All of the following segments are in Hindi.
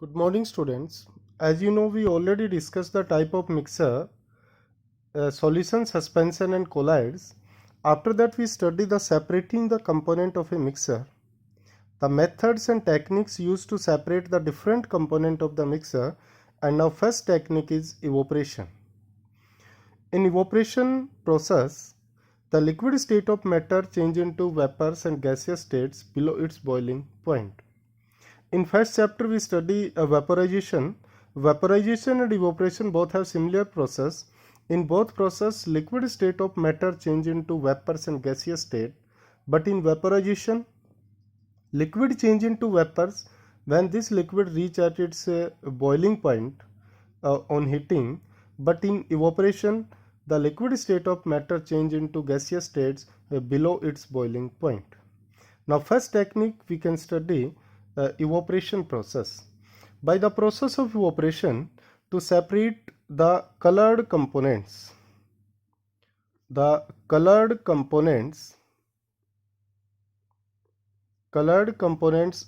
Good morning, students. As you know, we already discussed the type of mixer, solution, suspension, and colloids. After that, we study the separating the component of a mixer, the methods and techniques used to separate the different component of the mixer, and now first technique is evaporation. In evaporation process, the liquid state of matter change into vapors and gaseous states below its boiling point. In first chapter we study vaporization. Vaporization and evaporation both have similar process. In both process, liquid state of matter change into vapors and gaseous state. But in vaporization, liquid change into vapors when this liquid reach at its boiling point on heating. But in evaporation, the liquid state of matter change into gaseous states below its boiling point. Now first technique we can study evaporation process. By the process of evaporation, to separate the colored components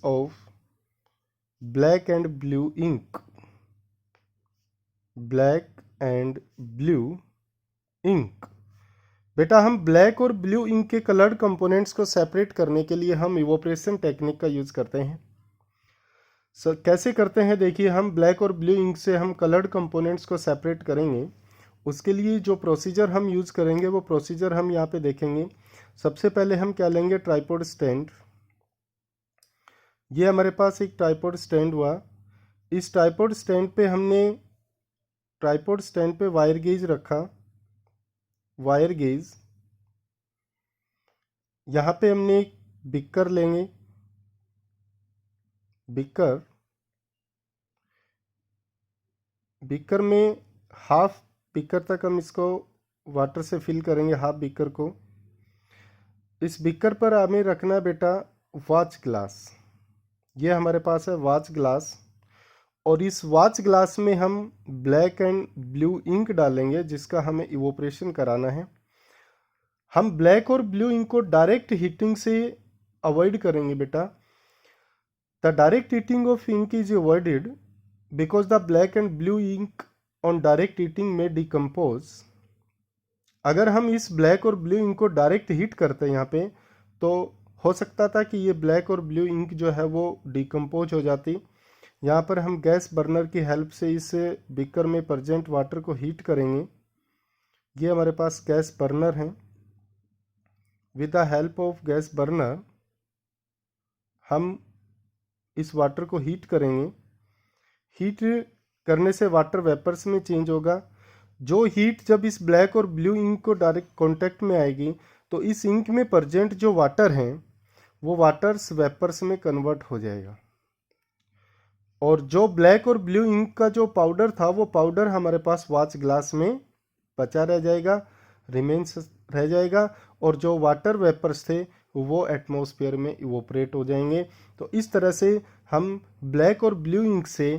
of black and blue ink, बेटा हम ब्लैक और ब्लू इंक के कलर्ड कंपोनेंट्स को सेपरेट करने के लिए हम इवोपरेशन टेक्निक का यूज़ करते हैं। कैसे करते हैं देखिए, हम ब्लैक और ब्लू इंक से हम कलर्ड कंपोनेंट्स को सेपरेट करेंगे। उसके लिए जो प्रोसीजर हम यूज़ करेंगे वो प्रोसीजर हम यहाँ पे देखेंगे। सबसे पहले हम क्या लेंगे, ट्राइपॉड स्टैंड। ये हमारे पास एक ट्राइपॉड स्टैंड हुआ। इस ट्राइपॉड स्टैंड पे वायर गेज रखा। वायर गेज, यहाँ पे हमने एक बिकर लेंगे। बिकर में हाफ बिकर तक हम इसको वाटर से फिल करेंगे, हाफ बिकर को। इस बिकर पर हमें रखना है बेटा वॉच ग्लास। ये हमारे पास है वॉच ग्लास, और इस वॉच ग्लास में हम ब्लैक एंड ब्लू इंक डालेंगे जिसका हमें इवोपरेशन कराना है। हम ब्लैक और ब्लू इंक को डायरेक्ट हीटिंग से अवॉइड करेंगे बेटा। The direct heating of ink is avoided because the black and blue ink on direct heating may decompose. अगर हम इस ब्लैक और ब्लू इंक को डायरेक्ट हीट करते हैं यहाँ पे, तो हो सकता था कि ये ब्लैक और ब्लू इंक जो है वो डिकम्पोज हो जाती। यहाँ पर हम गैस बर्नर की हेल्प से इस बिकर में प्रेजेंट वाटर को हीट करेंगे। ये हमारे पास गैस बर्नर है। With the help of gas burner हम इस वाटर को हीट करेंगे। हीट करने से वाटर वेपर्स में चेंज होगा। जो हीट जब इस ब्लैक और ब्लू इंक को डायरेक्ट कांटेक्ट में आएगी तो इस इंक में प्रेजेंट जो वाटर हैं वो वाटर्स वेपर्स में कन्वर्ट हो जाएगा, और जो ब्लैक और ब्लू इंक का जो पाउडर था वो पाउडर हमारे पास वॉच ग्लास में बचा रह जाएगा, रिमेन्स रह जाएगा, और जो वाटर वेपर्स थे वो एटमॉस्फेयर में इवोपरेट हो जाएंगे। तो इस तरह से हम ब्लैक और ब्लू इंक से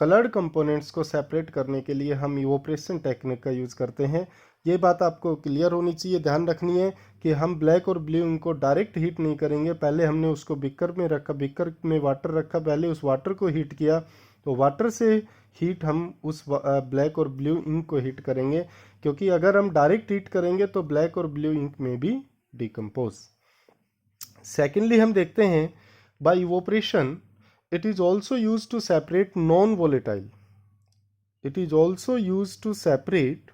कलर्ड कंपोनेंट्स को सेपरेट करने के लिए हम इवोपरेशन टेक्निक का यूज़ करते हैं। ये बात आपको क्लियर होनी चाहिए, ध्यान रखनी है कि हम ब्लैक और ब्लू इंक को डायरेक्ट हीट नहीं करेंगे। पहले हमने उसको बिकर में रखा, बिकर में वाटर रखा, पहले उस वाटर को हीट किया, तो वाटर से हीट हम उस ब्लैक और ब्लू इंक को हीट करेंगे, क्योंकि अगर हम डायरेक्ट हीट करेंगे तो ब्लैक और ब्लू इंक में भी डिकम्पोज। सेकेंडली हम देखते हैं, by evaporation it is also used to separate non-volatile. It is also used to separate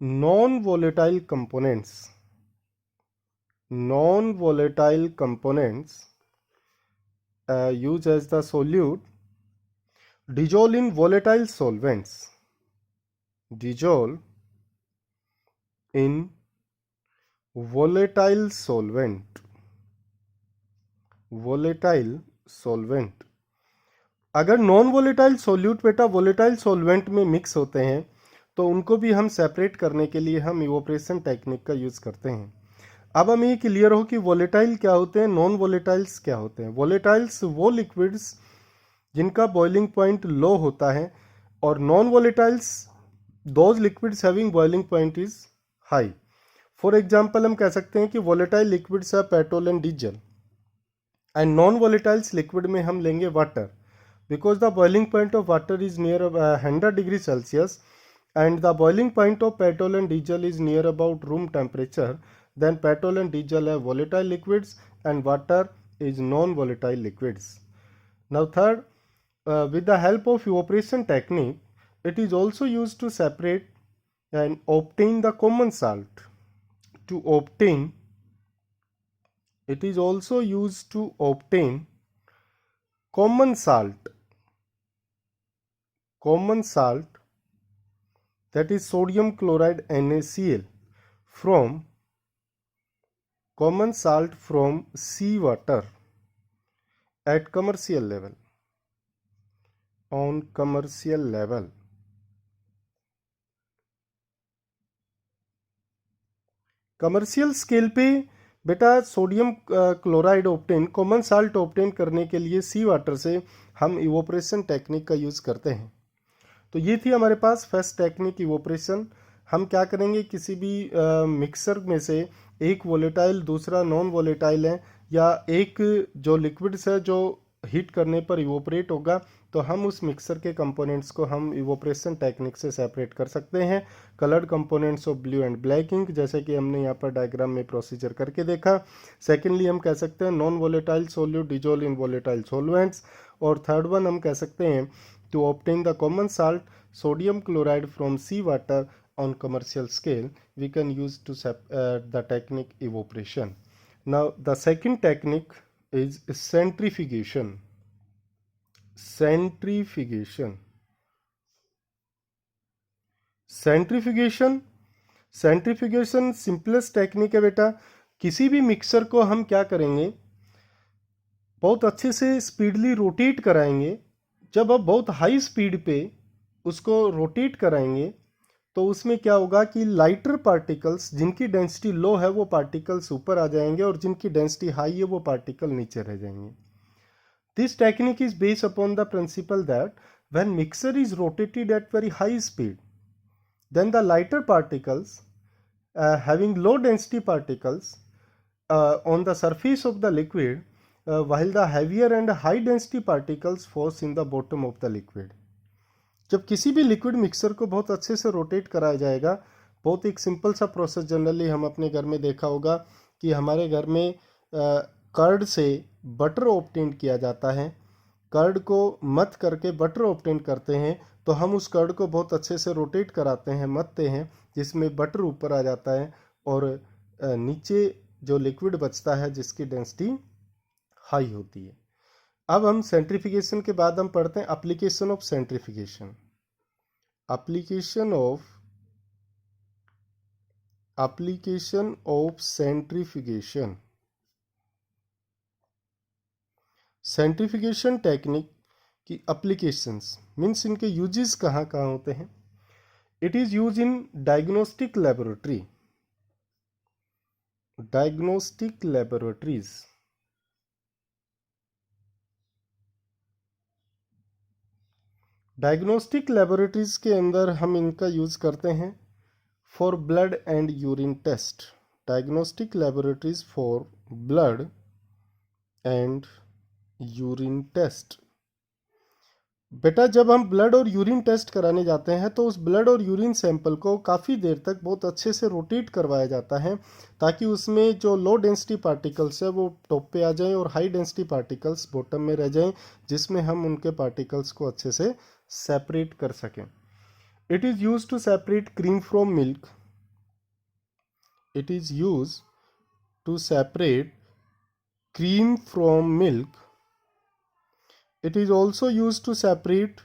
non-volatile components. Non-volatile components used as the solute dissolve in volatile solvents. Dissolve in volatile solvent. Volatile solvent. अगर नॉन वोलेटाइल सोल्यूट बेटा वोलेटाइल सॉल्वेंट में मिक्स होते हैं तो उनको भी हम सेपरेट करने के लिए हम इवोपरेशन टेक्निक का यूज़ करते हैं। अब हमें ये क्लियर हो कि वोलेटाइल क्या होते हैं, नॉन वोलेटाइल्स क्या होते हैं। वोलेटाइल्स वो लिक्विड्स जिनका बॉइलिंग पॉइंट लो होता है, और non volatiles those liquids having boiling point is high. For example हम कह सकते हैं कि वोलेटाइल लिक्विड्स है petrol and diesel, and non volatiles liquid में हम लेंगे water. because the boiling point of water is near 100 degrees Celsius and the boiling point of petrol and diesel is near about room temperature, then petrol and diesel are volatile liquids and water is non-volatile liquids. Now third, with the help of evaporation technique, it is also used to separate and obtain the common salt. It is also used to obtain common salt that is sodium chloride NaCl from common salt from seawater at commercial level. On commercial level, commercial scale पे बेटा sodium chloride obtain common salt obtain करने के लिए सी वाटर से हम इवोपरेशन टेक्निक का यूज़ करते हैं। तो ये थी हमारे पास फर्स्ट टेक्निक इवोपरेशन। हम क्या करेंगे, किसी भी मिक्सर में से एक वोलेटाइल दूसरा नॉन वोलेटाइल है या एक जो लिक्विड्स है जो हीट करने पर इवोपरेट होगा, तो हम उस मिक्सर के कंपोनेंट्स को हम इवोपरेशन टेक्निक से सेपरेट कर सकते हैं। Coloured components of blue and black ink, जैसे कि हमने यहाँ पर डायग्राम में प्रोसीजर करके देखा। सेकेंडली हम कह सकते हैं non volatile solute dissolve in volatile solvents. और थर्ड वन हम कह सकते हैं to obtain the common salt sodium chloride from sea water on commercial scale, we can use to the technique evaporation. Now the second technique is centrifugation. Centrifugation simplest technique है बेटा। किसी भी मिक्सर को हम क्या करेंगे, बहुत अच्छे से स्पीडली रोटेट कराएंगे। जब आप बहुत हाई स्पीड पे उसको रोटेट कराएंगे तो उसमें क्या होगा कि लाइटर पार्टिकल्स जिनकी डेंसिटी लो है वो पार्टिकल्स ऊपर आ जाएंगे और जिनकी डेंसिटी हाई है वो पार्टिकल नीचे रह जाएंगे। This technique is based upon the principle that when mixer is rotated at very high speed, then the lighter particles having low density particles on the surface of the liquid, while the heavier and high density particles falls in the bottom of the liquid. जब किसी भी लिक्विड मिक्सर को बहुत अच्छे से रोटेट कराया जाएगा, बहुत एक सिंपल सा प्रोसेस जनरली हम अपने घर में देखा होगा कि हमारे घर में कर्ड से बटर ऑब्टेन किया जाता है। कर्ड को मथ करके बटर ऑब्टेन करते हैं, तो हम उस कर्ड को बहुत अच्छे से रोटेट कराते हैं, मथते हैं, जिसमें बटर ऊपर आ जाता है और नीचे जो लिक्विड बचता है जिसकी डेंसिटी हाई होती है। अब हम सेंट्रीफिकेशन के बाद हम पढ़ते हैं application of centrifugation. Application of centrifugation. Centrifugation technique की एप्लीकेशंस मीन्स इनके यूजेस कहाँ कहाँ होते हैं। It is use in diagnostic laboratories. Diagnostic laboratories के अंदर हम इनका यूज करते हैं for blood and urine test. Diagnostic laboratories for blood and urine test. बेटा जब हम ब्लड और यूरिन टेस्ट कराने जाते हैं तो उस ब्लड और यूरिन सैंपल को काफ़ी देर तक बहुत अच्छे से रोटेट करवाया जाता है ताकि उसमें जो लो डेंसिटी पार्टिकल्स है वो टॉप पे आ जाएं और हाई डेंसिटी पार्टिकल्स बॉटम में रह जाएं, जिसमें हम उनके पार्टिकल्स को अच्छे से सेपरेट कर सकें। It is use to separate cream from milk. It is use to separate cream from milk. It is also used to separate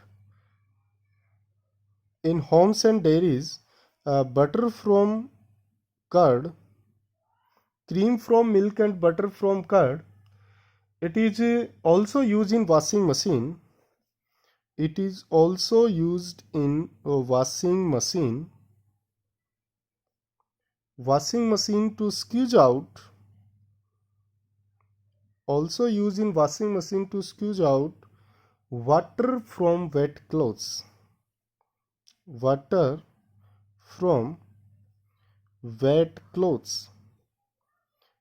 in homes and dairies butter from curd, cream from milk and butter from curd. It is also used in washing machine. It is also used in washing machine to squeeze out. Also used in washing machine to squeeze out water from wet clothes. Water from wet clothes.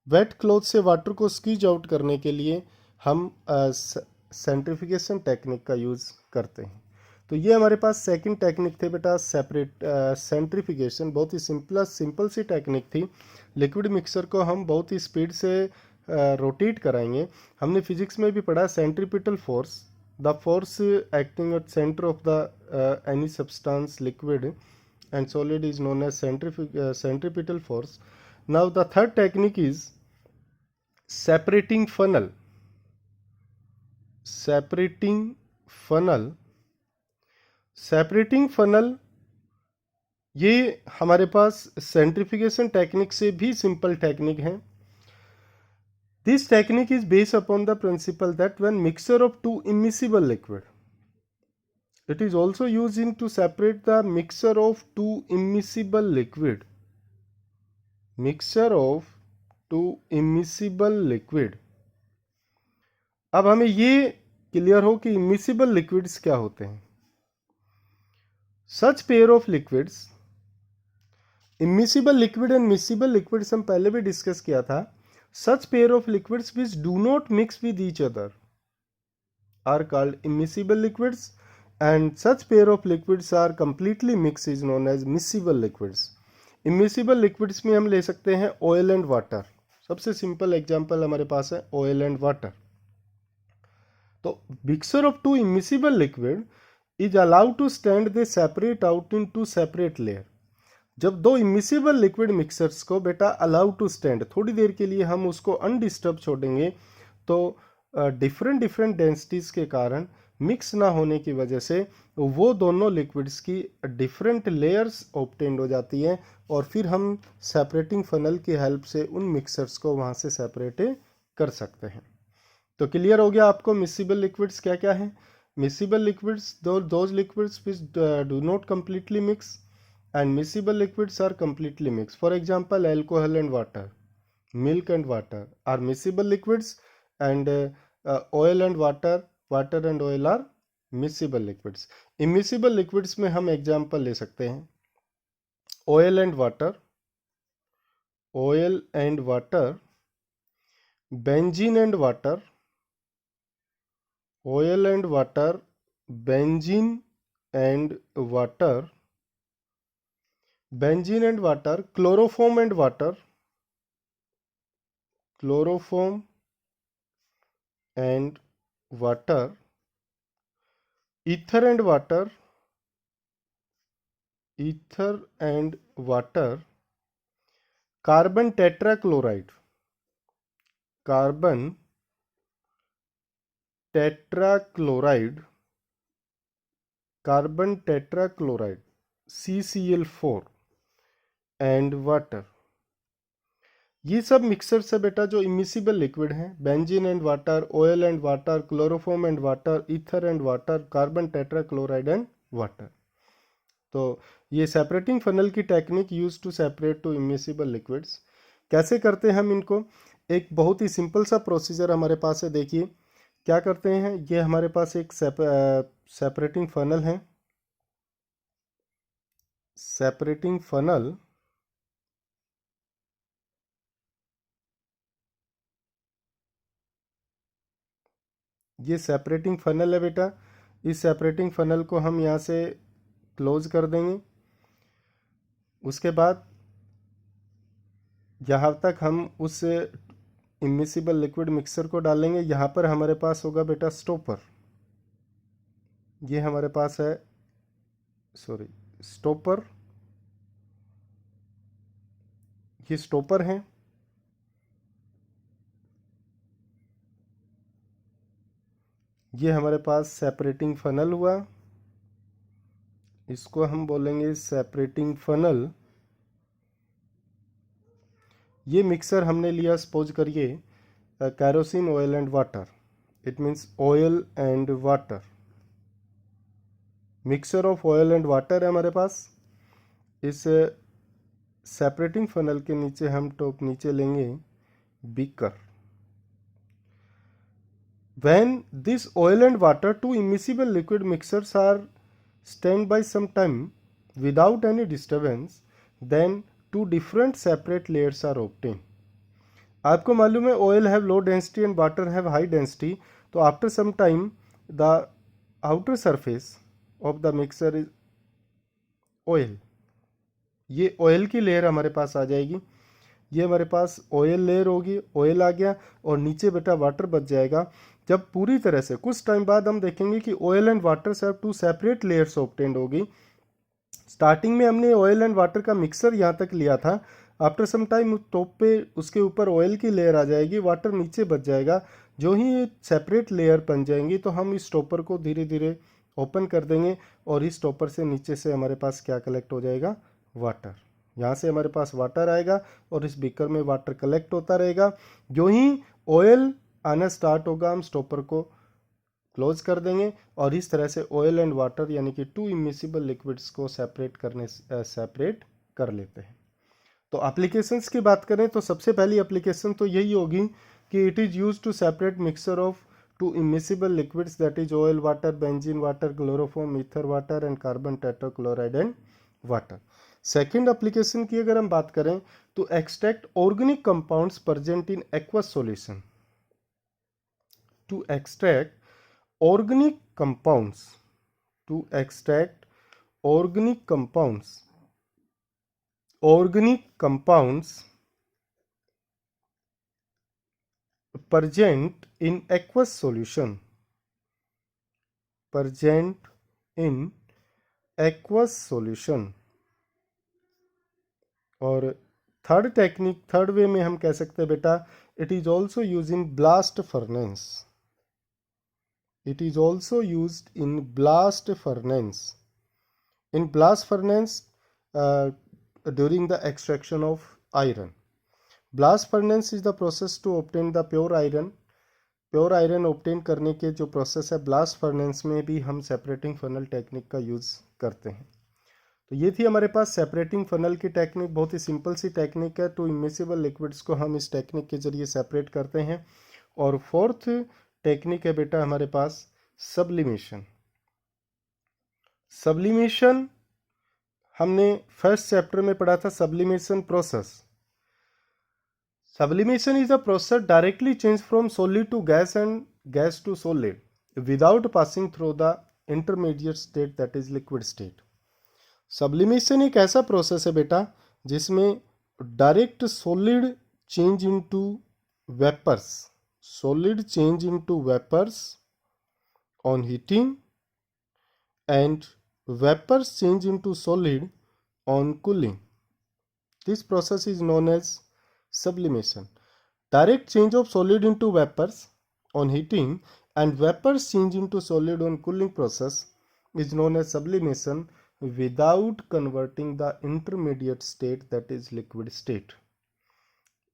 Wet cloth से वाटर को स्क्वीज आउट करने के लिए हम सेंट्रीफिकेशन टेक्निक का यूज़ करते हैं। तो ये हमारे पास सेकंड टेक्निक थे बेटा सेंट्रीफिकेशन। बहुत ही सिंपल सी टेक्निक थी। लिक्विड मिक्सर को हम बहुत ही स्पीड से रोटेट कराएंगे। हमने फिजिक्स में भी पढ़ा centripetal force, the force acting at centre of the any substance liquid and solid is known as centripetal force. Now the third technique is separating funnel. Separating funnel ये हमारे पास सेंट्रीफिकेशन टेक्निक से भी सिंपल टेक्निक है। This technique is based upon the principle that when mixture of two immiscible liquid, it is also used to separate the mixture of two immiscible liquid. Mixture of two immiscible liquid. अब हमें ये क्लियर हो कि immiscible liquids क्या होते हैं। Such pair of liquids, immiscible liquid and miscible liquids हम पहले भी डिस्कस किया था। Such pair of liquids which do not mix with each other are called immiscible liquids, and such pair of liquids are completely mixed is known as miscible liquids. Immiscible liquids में हम ले सकते हैं oil and water। सबसे सिंपल एग्जांपल हमारे पास है oil and water। तो mixture of two immiscible liquid is allowed to stand, they separate out in two separate layer। जब दो immiscible liquid mixers को बेटा allowed to stand, थोड़ी देर के लिए हम उसको undisturbed छोड़ेंगे तो डिफरेंट डेंसिटीज के कारण मिक्स ना होने की वजह से वो दोनों लिक्विड्स की डिफरेंट लेयर्स ऑब्टेन्ड हो जाती हैं और फिर हम सेपरेटिंग फनल की हेल्प से उन मिक्सर्स को वहाँ से सेपरेट कर सकते हैं। तो क्लियर हो गया आपको मिक्सिबल लिक्विड्स क्या क्या हैं। Miscible liquids those liquids which do not completely mix, and miscible liquids are completely mixed. For example, alcohol and water, milk and water are miscible liquids, and oil and water and oil are miscible liquids. Immiscible liquids में हम एग्जाम्पल ले सकते हैं oil and water, benzene and water, oil and water, benzene and water, chloroform and water, ether and water, carbon tetrachloride, CCl4 and water. ये सब मिक्सर्स है बेटा जो इमिसिबल लिक्विड हैं। Benzene and water, oil and water, chloroform and water, ether and water, carbon tetrachloride and water. तो ये सेपरेटिंग फनल की technique use to separate two immiscible liquids. कैसे करते हैं हम इनको, एक बहुत ही सिंपल सा प्रोसीजर हमारे पास है। देखिए क्या करते हैं, ये हमारे पास एक सेपरेटिंग फनल है। सेपरेटिंग फनल ये सेपरेटिंग फनल है बेटा। इस सेपरेटिंग फनल को हम यहाँ से क्लोज कर देंगे। उसके बाद यहाँ तक हम उस इमिसिबल लिक्विड मिक्सर को डालेंगे। यहाँ पर हमारे पास होगा बेटा स्टॉपर। ये हमारे पास है स्टॉपर, ये स्टॉपर है। ये हमारे पास सेपरेटिंग फनल हुआ, इसको हम बोलेंगे सेपरेटिंग फनल। ये मिक्सर हमने लिया सपोज करिए kerosene, oil and water, it means oil and water. Mixer of oil and water है हमारे पास। इस सेपरेटिंग फनल के नीचे हम टॉप नीचे लेंगे beaker. When this oil and water, two immiscible liquid mixers are stand by some time without any disturbance, then two different separate layers are obtained. आपको मालूम है oil have low density and water have high density, तो after some time the outer surface of the mixer is oil, ये ऑयल की लेयर हमारे पास आ जाएगी। ये हमारे पास ऑयल लेयर होगी, ऑयल आ गया और नीचे बेटा वाटर बच जाएगा। जब पूरी तरह से कुछ टाइम बाद हम देखेंगे कि ऑयल एंड वाटर से टू सेपरेट लेयर्स ऑब्टेन्ड होगी। स्टार्टिंग में हमने ऑयल एंड वाटर का मिक्सर यहाँ तक लिया था, आफ्टर सम टाइम टॉप पे उसके ऊपर ऑयल की लेयर आ जाएगी, वाटर नीचे बच जाएगा। जो ही ये सेपरेट लेयर बन जाएंगी तो हम इस टॉपर को धीरे धीरे ओपन कर देंगे और इस टॉपर से नीचे से हमारे पास क्या कलेक्ट हो जाएगा, वाटर। यहाँ से हमारे पास वाटर आएगा और इस बीकर में वाटर कलेक्ट होता रहेगा। जो ही ऑयल आना स्टार्ट होगा हम स्टॉपर को क्लोज कर देंगे और इस तरह से ऑयल एंड वाटर यानी कि टू इमिसिबल लिक्विड्स को सेपरेट कर लेते हैं। तो एप्लीकेशंस की बात करें तो सबसे पहली एप्लीकेशन तो यही होगी कि it is use to separate mixture of two immiscible liquids that is oil water, benzene water, chloroform, ether water and carbon tetrachloride and water. Second application की अगर हम बात करें तो extract organic compounds present in aqueous solution, to extract organic compounds, to extract organic compounds present in aqueous solution, और थर्ड वे में हम कह सकते हैं बेटा it is also use in blast furnace, it is also used in blast furnace, during the extraction of iron. Blast furnace is the process to obtain the pure iron obtain करने के जो प्रोसेस है ब्लास्ट फर्नेस में भी हम सेपरेटिंग फनल टेक्निक का यूज़ करते हैं। तो ये थी हमारे पास सेपरेटिंग फनल की टेक्निक, बहुत ही सिंपल सी टेक्निक है। टू इमिसिबल लिक्विड्स को हम इस टेक्निक के जरिए सेपरेट करते हैं। और फोर्थ टेक्निक है बेटा हमारे पास सब्लिमेशन। सब्लिमेशन हमने फर्स्ट चैप्टर में पढ़ा था, sublimation process. Sublimation is a process directly change from solid to gas and gas to solid without passing through the intermediate state that is liquid state. Sublimation एक ऐसा प्रोसेस है बेटा जिसमें direct solid change into vapours, solid change into vapors on heating and vapors change into solid on cooling. This process is known as sublimation. Direct change of solid into vapors on heating and vapors change into solid on cooling process is known as sublimation without converting the intermediate state that is liquid state.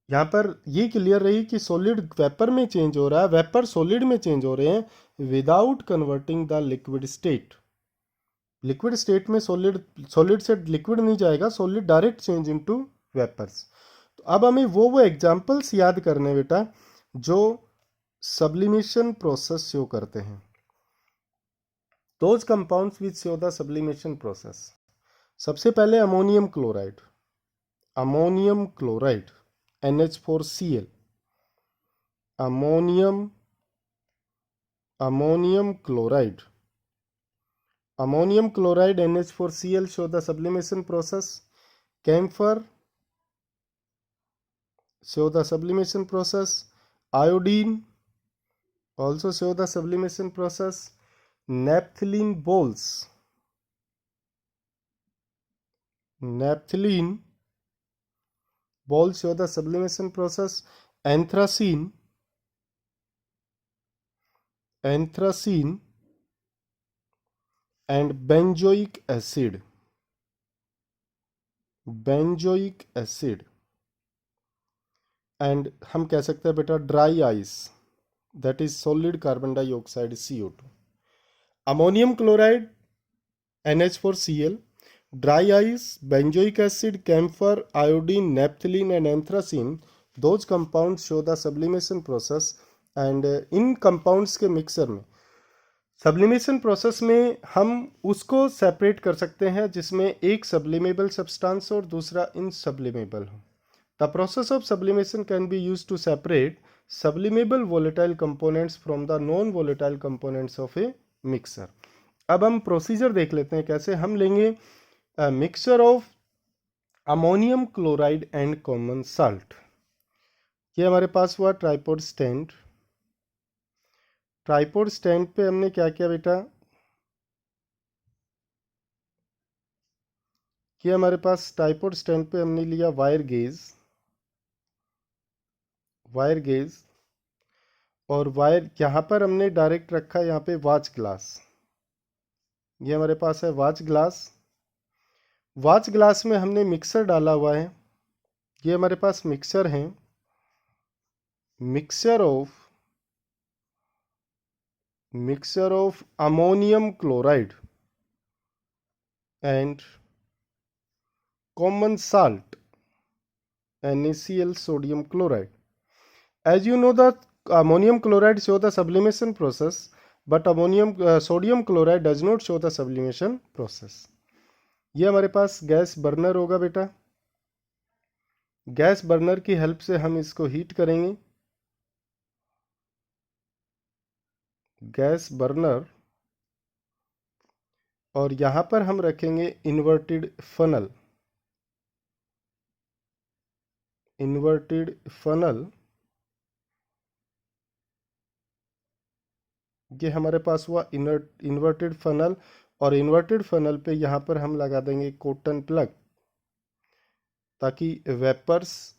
यहाँ पर ये क्लियर रही कि सॉलिड वेपर में चेंज हो रहा है, वेपर सॉलिड में चेंज हो रहे हैं without converting the liquid state. Liquid state में सॉलिड से लिक्विड नहीं जाएगा, solid direct change into vapours. तो अब हमें वो एग्जांपल्स याद करने बेटा जो सब्लिमेशन प्रोसेस शो करते हैं। Those compounds which show the sublimation process. सबसे पहले ammonium chloride, NH4Cl, ammonium chloride, NH4Cl show the sublimation process. Camphor show the sublimation process. Iodine also show the sublimation process. Naphthalene balls show the sublimation process. Anthracene and benzoic acid and हम कह सकते हैं बेटा dry ice that is solid carbon dioxide CO2. Ammonium chloride NH4Cl, dry ice, benzoic acid, camphor, iodine, naphthalene and anthracene, those compounds show the sublimation process. and in compounds के मिक्सर में सब्लिमेशन प्रोसेस में हम उसको सेपरेट कर सकते हैं जिसमें एक सब्लिमेबल सब्सटेंस और दूसरा इनसब्लिमेबल हो। The process of sublimation can be use to separate sublimable volatile components from the non volatile components of a mixer. अब हम प्रोसीजर देख लेते हैं कैसे। हम लेंगे mixture of ammonium chloride and common salt. ये हमारे पास हुआ ट्राइपॉड स्टैंड। ट्राइपॉड स्टैंड पे हमने क्या किया बेटा, ये हमारे पास ट्राइपॉड स्टैंड पे हमने लिया वायर गेज, और वायर यहाँ पर हमने डायरेक्ट रखा है यहाँ पे वॉच ग्लास। ये हमारे पास है वॉच ग्लास। वॉच ग्लास में हमने मिक्सर डाला हुआ है। ये हमारे पास मिक्सर है, mixer of ammonium chloride and common salt NaCl sodium chloride. As you know that ammonium chloride show the sublimation process, but sodium chloride does not show the sublimation process. ये हमारे पास गैस बर्नर होगा बेटा। गैस बर्नर की हेल्प से हम इसको हीट करेंगे। गैस बर्नर, और यहां पर हम रखेंगे इन्वर्टेड फनल। ये हमारे पास हुआ इन्वर्टेड फनल, और इन्वर्टेड फनल पे यहाँ पर हम लगा देंगे कॉटन प्लग, ताकि वेपर्स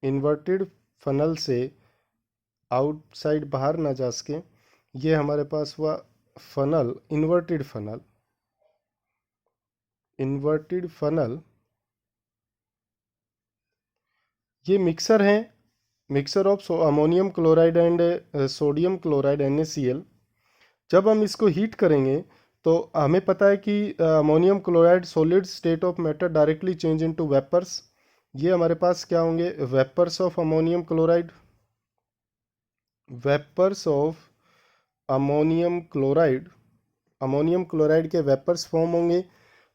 इन्वर्टेड फनल से आउटसाइड बाहर ना जा सके। ये हमारे पास हुआ फनल, इन्वर्टेड फनल। ये मिक्सर है, mixer of ammonium chloride and sodium chloride NaCl। जब हम इसको हीट करेंगे तो हमें पता है कि ammonium chloride solid state of matter directly change into vapours. ये हमारे पास क्या होंगे, vapours of ammonium chloride. Vapours of ammonium chloride के वेपर्स फॉर्म होंगे,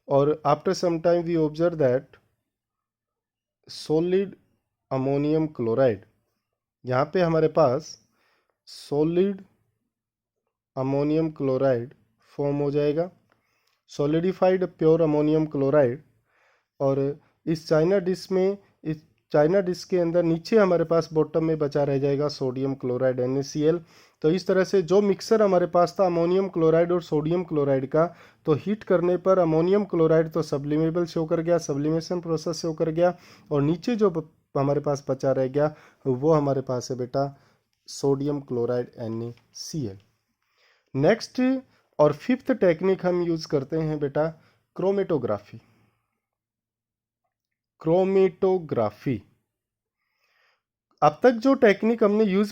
और after some time we observe that solid ammonium chloride, यहाँ पे हमारे पास सॉलिड अमोनियम क्लोराइड फॉर्म हो जाएगा, सॉलिडिफाइड प्योर अमोनियम क्लोराइड। और इस चाइना डिश के अंदर नीचे हमारे पास बॉटम में बचा रह जाएगा सोडियम क्लोराइड NaCl। तो इस तरह से जो मिक्सर हमारे पास था अमोनियम क्लोराइड और सोडियम क्लोराइड का, तो हीट करने पर अमोनियम क्लोराइड तो सब्लिमेबल शो कर गया, सब्लिमेशन प्रोसेस शो कर गया, और नीचे जो हमारे पास बचा रह गया वो हमारे पास है बेटा सोडियम क्लोराइड NaCl। नेक्स्ट और फिफ्थ टेक्निक हम यूज करते हैं बेटा क्रोमेटोग्राफी। अब तक जो टेक्निक हमने यूज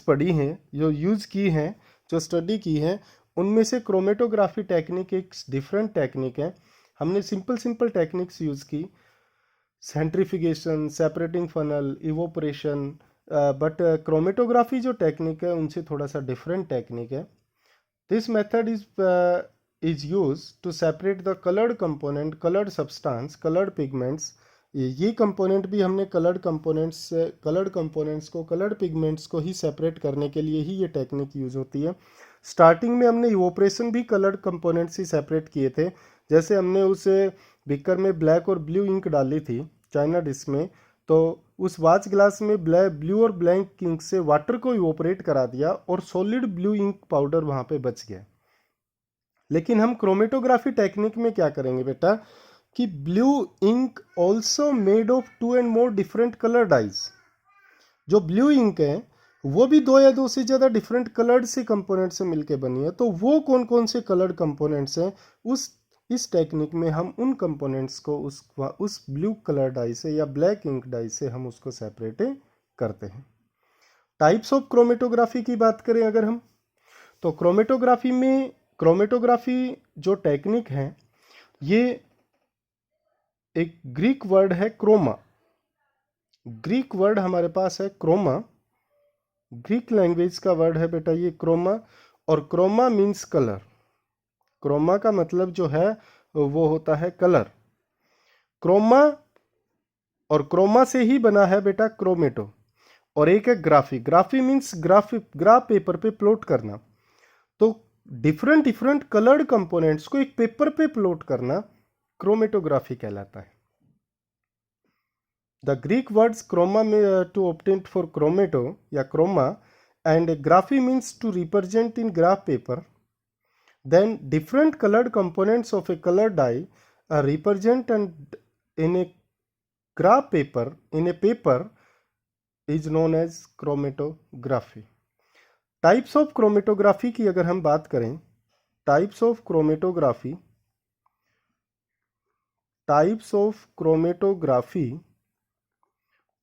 की हैं, जो स्टडी की है, उनमें से क्रोमेटोग्राफी टेक्निक एक डिफरेंट टेक्निक है। हमने सिंपल टेक्निक्स यूज की, centrifugation, separating funnel, evaporation, but chromatography जो टेक्निक है उनसे थोड़ा सा डिफरेंट टेक्निक है। This method is use to separate the coloured component, coloured substance, coloured pigments. ये कंपोनेंट भी हमने कलर्ड पिगमेंट्स को ही सेपरेट करने के लिए ही ये टेक्निक यूज होती है। स्टार्टिंग में हमने इवोपरेशन भी कलर्ड कंपोनेंट्स ही सेपरेट किए थे। जैसे हमने उस बीकर में ब्लैक और ब्लू इंक डाली थी चाइना डिश में, तो उस वॉच ग्लास में ब्लू और ब्लैक इंक से वाटर को इवोपरेट करा दिया और सॉलिड ब्लू इंक पाउडर वहाँ पे बच गया। लेकिन हम क्रोमेटोग्राफी टेक्निक में क्या करेंगे बेटा कि blue ink also made of 2 and more different colour dyes. जो ब्लू इंक है वो भी 2 या 2 से ज़्यादा डिफरेंट कलर्ड से कंपोनेंट से मिलके बनी है। तो वो कौन कौन से कलर्ड कंपोनेंट्स हैं, इस टेक्निक में हम उन कंपोनेंट्स को उस ब्लू कलर डाई से या ब्लैक इंक डाई से हम उसको सेपरेट करते हैं। टाइप्स ऑफ क्रोमेटोग्राफी की बात करें अगर हम, तो क्रोमेटोग्राफी जो टेक्निक है ये एक ग्रीक वर्ड है क्रोमा। ग्रीक वर्ड हमारे पास है क्रोमा, ग्रीक लैंग्वेज का वर्ड है बेटा ये क्रोमा, और क्रोमा मीन्स कलर। क्रोमा का मतलब जो है वो होता है कलर। क्रोमा, और क्रोमा से ही बना है बेटा क्रोमेटो। और एक है graphy. Graphy means graph paper पे प्लॉट करना। तो डिफरेंट डिफरेंट कलर्ड कंपोनेंट्स को एक पेपर पे प्लॉट करना क्रोमेटोग्राफी कहलाता है। The Greek words chroma to obtain for chromato या chroma and graphy means to represent in graph paper. Then different colored components of a colored dye are represented in a graph paper is known as chromatography. Types of chromatography की अगर हम बात करें, types of chromatography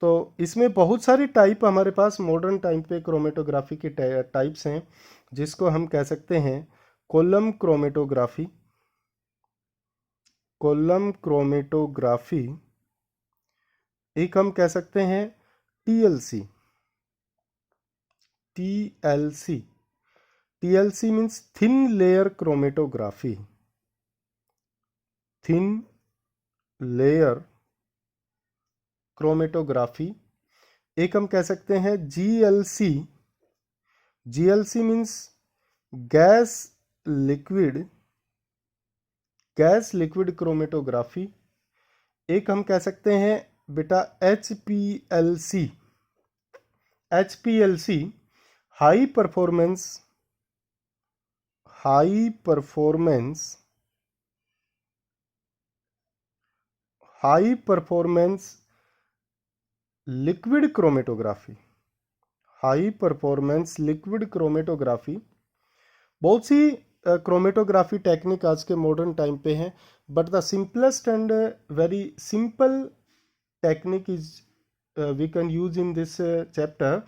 तो इसमें बहुत सारी टाइप हमारे पास मॉडर्न टाइम पे क्रोमेटोग्राफी के टाइप्स हैं, जिसको हम कह सकते हैं कॉलम क्रोमेटोग्राफी, एक हम कह सकते हैं TLC. TLC means thin layer chromatography, एक हम कह सकते हैं GLC. GLC means gas liquid chromatography. एक हम कह सकते हैं बेटा HPLC high performance liquid chromatography. बहुत सी क्रोमेटोग्राफी टेक्निक आज के मॉडर्न टाइम पे हैं, but the simplest and very simple technique is we can use in this chapter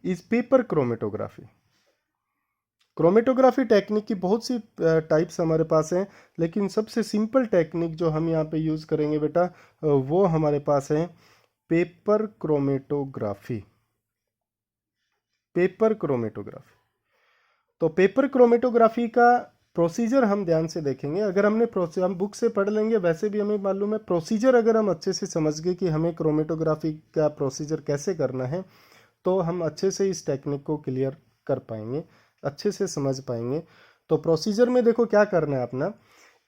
is paper chromatography. Chromatography technique की बहुत सी टाइप्स हमारे पास हैं, लेकिन सबसे सिंपल टेक्निक जो हम यहाँ पे यूज़ करेंगे बेटा वो हमारे पास है पेपर क्रोमेटोग्राफी। तो पेपर क्रोमेटोग्राफी का प्रोसीजर हम ध्यान से देखेंगे। अगर हम बुक से पढ़ लेंगे, वैसे भी हमें मालूम है प्रोसीजर, अगर हम अच्छे से समझ गए कि हमें क्रोमेटोग्राफी का प्रोसीजर कैसे करना है, तो हम अच्छे से इस टेक्निक को क्लियर कर पाएंगे, अच्छे से समझ पाएंगे। तो प्रोसीजर में देखो क्या करना है अपना,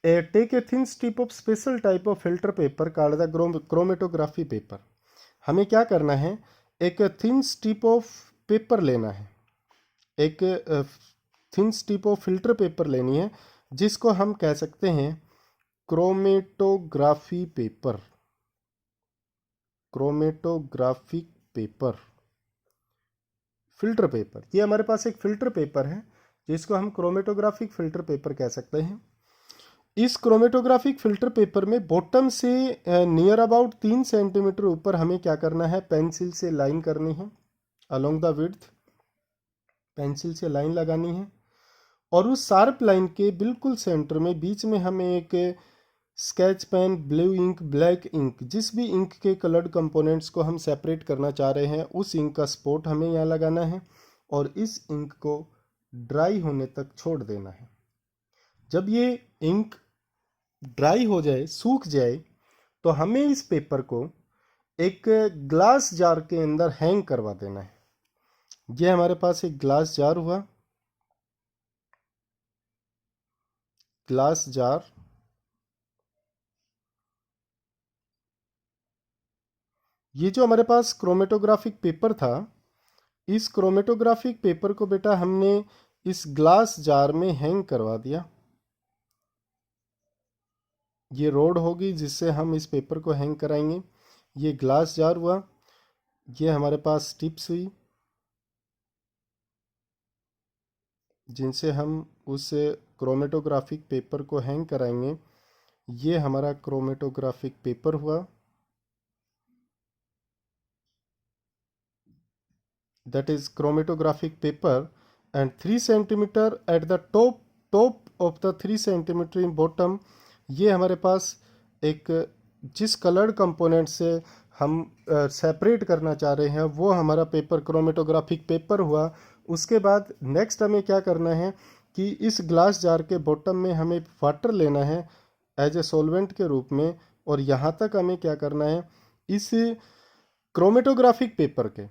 take a thin strip of special type of filter paper called the chromatography paper. हमें क्या करना है, एक थिन स्ट्रिप ऑफ पेपर लेना है, एक thin strip of filter paper लेनी है, जिसको हम कह सकते हैं क्रोमेटोग्राफी पेपर, फिल्टर पेपर। ये हमारे पास एक फिल्टर पेपर है जिसको हम क्रोमेटोग्राफिक फिल्टर पेपर कह सकते हैं। इस क्रोमेटोग्राफिक फिल्टर पेपर में बॉटम से नियर अबाउट 3 सेंटीमीटर ऊपर हमें क्या करना है, पेंसिल से लाइन करनी है, अलोंग द विड्थ पेंसिल से लाइन लगानी है, और उस शार्प लाइन के बिल्कुल सेंटर में बीच में हमें एक sketch pen, blue ink, black ink, जिस भी इंक के कलर्ड कंपोनेंट्स को हम सेपरेट करना चाह रहे हैं उस इंक का स्पॉट हमें यहाँ लगाना है, और इस इंक को ड्राई होने तक छोड़ देना है। जब ये इंक ड्राई हो जाए, सूख जाए, तो हमें इस पेपर को एक ग्लास जार के अंदर हैंग करवा देना है। ये हमारे पास एक ग्लास जार हुआ, ग्लास जार। ये जो हमारे पास क्रोमेटोग्राफिक पेपर था, इस क्रोमेटोग्राफिक पेपर को बेटा हमने इस ग्लास जार में हैंग करवा दिया। ये रोड होगी जिससे हम इस पेपर को हैंग कराएंगे। ये ग्लास जार हुआ, ये हमारे पास टिप्स हुई जिनसे हम उस क्रोमेटोग्राफिक पेपर को हैंग कराएंगे। ये हमारा क्रोमेटोग्राफिक पेपर हुआ, that is chromatographic paper, and 3 centimeter at the top of the 3 centimeter in bottom, ये हमारे पास एक जिस कलर्ड कंपोनेंट से हम सेपरेट करना चाह रहे हैं वो हमारा पेपर क्रोमेटोग्राफिक पेपर हुआ। उसके बाद नेक्स्ट हमें क्या करना है कि इस ग्लास जार के बॉटम में हमें वाटर लेना है एज ए सॉल्वेंट के रूप में, और यहाँ तक हमें क्या करना है, इस क्रोमेटोग्राफिक पेपर के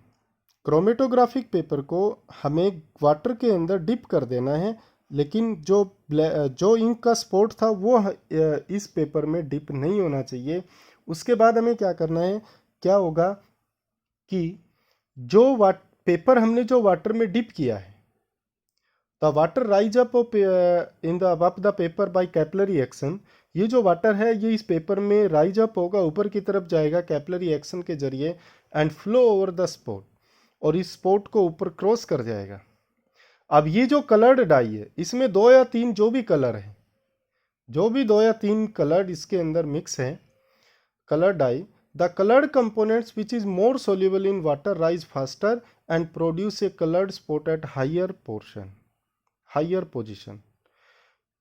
क्रोमेटोग्राफिक पेपर को हमें वाटर के अंदर डिप कर देना है, लेकिन जो इंक का स्पॉट था वो इस पेपर में डिप नहीं होना चाहिए। उसके बाद हमें क्या करना है, क्या होगा कि जो पेपर हमने जो वाटर में डिप किया है, the water rise up in the above the paper by capillary action. ये जो वाटर है ये इस पेपर में राइज अप होगा, ऊपर की तरफ जाएगा कैपिलरी एक्शन के जरिए, and flow over the spot, और इस स्पॉट को ऊपर क्रॉस कर जाएगा। अब ये जो कलर्ड डाई है, इसमें 2 या 3 जो भी कलर है, जो भी 2 या 3 कलर इसके अंदर मिक्स है, colour dye, the coloured components which is more soluble in water rise faster and produce a coloured spot at higher position.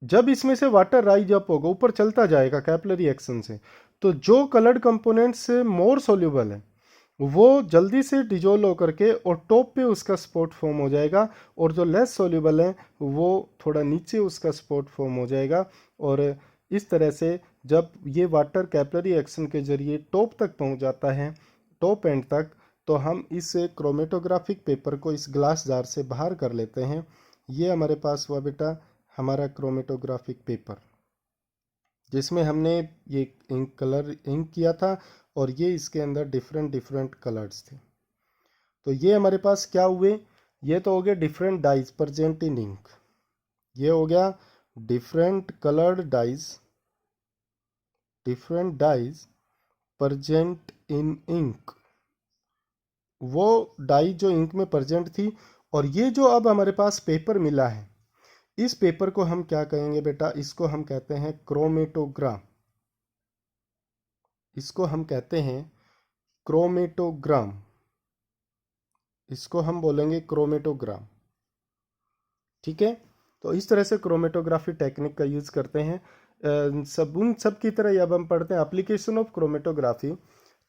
जब इसमें से वाटर राइज अप होगा, ऊपर चलता जाएगा कैपिलरी एक्शन से, तो जो कलर्ड कंपोनेंट्स मोर सोल्यूबल है वो जल्दी से डिजोल्व होकर के और टॉप पे उसका स्पॉट फॉर्म हो जाएगा, और जो लेस सोल्यूबल है वो थोड़ा नीचे उसका स्पॉट फॉर्म हो जाएगा। और इस तरह से जब ये वाटर कैपिलरी एक्शन के जरिए टॉप तक पहुंच जाता है, टॉप एंड तक, तो हम इस क्रोमेटोग्राफिक पेपर को इस ग्लास जार से बाहर कर लेते हैं। ये हमारे पास हुआ बेटा हमारा क्रोमेटोग्राफिक पेपर, जिसमें हमने ये इंक किया था, और ये इसके अंदर डिफरेंट डिफरेंट कलर्स थे। तो ये हमारे पास क्या हुए, ये तो हो गया different dyes present in ink, ये हो गया different coloured dyes, different dyes present in ink, वो डाई जो इंक में प्रेजेंट थी। और ये जो अब हमारे पास पेपर मिला है, इस पेपर को हम क्या कहेंगे बेटा, इसको हम कहते हैं क्रोमेटोग्राम, इसको हम कहते हैं क्रोमेटोग्राम, इसको हम बोलेंगे क्रोमेटोग्राम। ठीक है, तो इस तरह से क्रोमेटोग्राफी टेक्निक का यूज करते हैं। उन सब की तरह अब हम पढ़ते हैं एप्लीकेशन ऑफ क्रोमेटोग्राफी।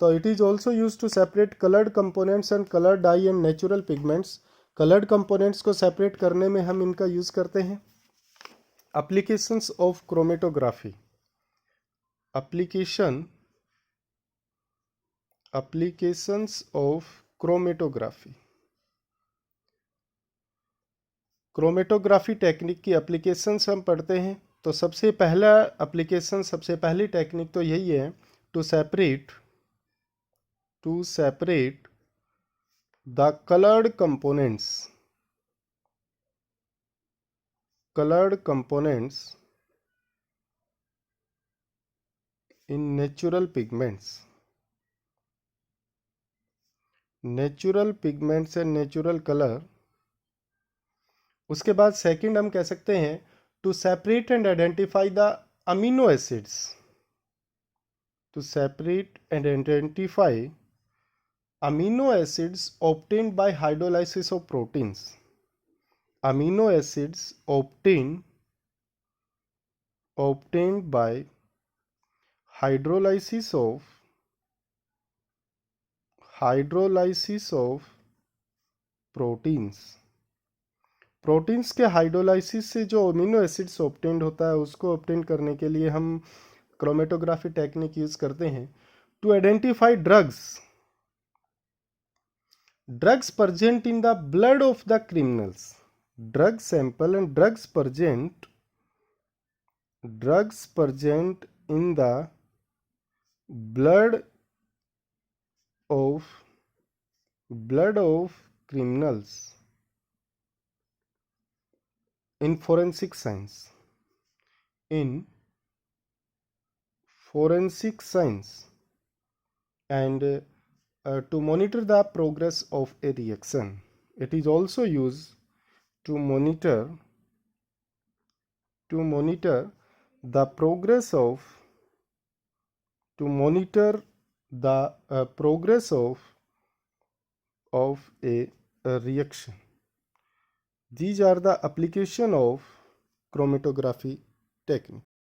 तो it is also use to separate coloured components and coloured dye and natural pigments. Coloured components को सेपरेट करने में हम इनका यूज करते हैं। Applications of chromatography, applications of chromatography, chromatography technique की एप्लीकेशंस हम पढ़ते हैं। तो सबसे पहला एप्लीकेशन, सबसे पहली टेक्निक तो यही है, to separate the coloured components in natural pigments and natural colour. उसके बाद सेकंड हम कह सकते हैं to separate and identify the amino acids, to separate and identify amino acids obtained by hydrolysis of proteins, amino acids obtained by hydrolysis of proteins। Proteins के हाइड्रोलाइसिस से जो अमीनो एसिड्स ऑब्टेन्ड होता है, उसको ऑब्टेन करने के लिए हम क्रोमेटोग्राफी टेक्निक यूज करते हैं। To identify drugs present in the blood of the criminals, drug sample and drugs present in the blood of criminals in forensic science, and to monitor the progress of a reaction. It is also used to monitor the progress of a reaction. These are the application of chromatography technique.